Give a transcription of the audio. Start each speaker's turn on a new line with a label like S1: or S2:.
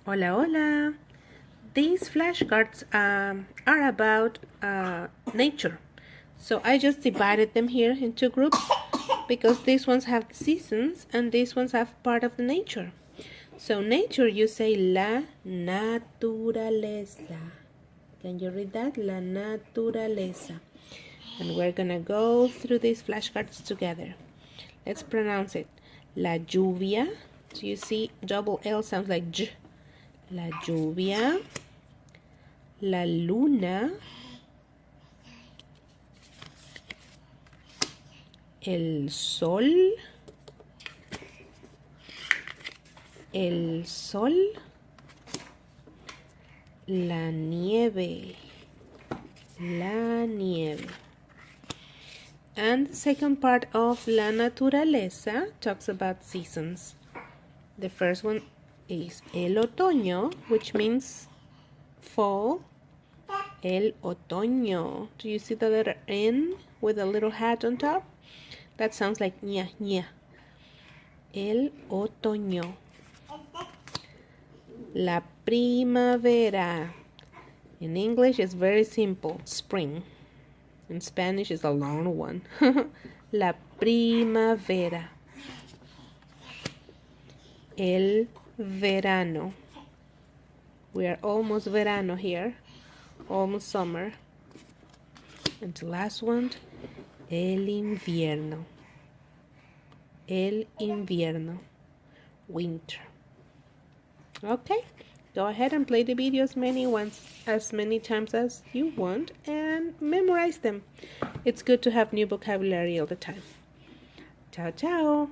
S1: Hola, hola. These flashcards are about nature. So I just divided them here into groups because these ones have seasons and these ones have part of the nature. So nature, you say la naturaleza. Can you read that? La naturaleza. And we're gonna go through these flashcards together. Let's pronounce it. La lluvia. So you see double L sounds like J. La lluvia. La luna. El sol. El sol. La nieve. La nieve. And the second part of La naturaleza talks about seasons. The first one is el otoño, which means fall. El otoño. Do you see the letter N with a little hat on top? That sounds like ña, ña. El otoño. La primavera. In English, it's very simple. Spring. In Spanish, it's a long one. La primavera. El verano. We are almost verano here. Almost summer. And the last one, el invierno. El invierno. Winter. Okay, go ahead and play the videos as many times as you want and memorize them. It's good to have new vocabulary all the time. Ciao, ciao.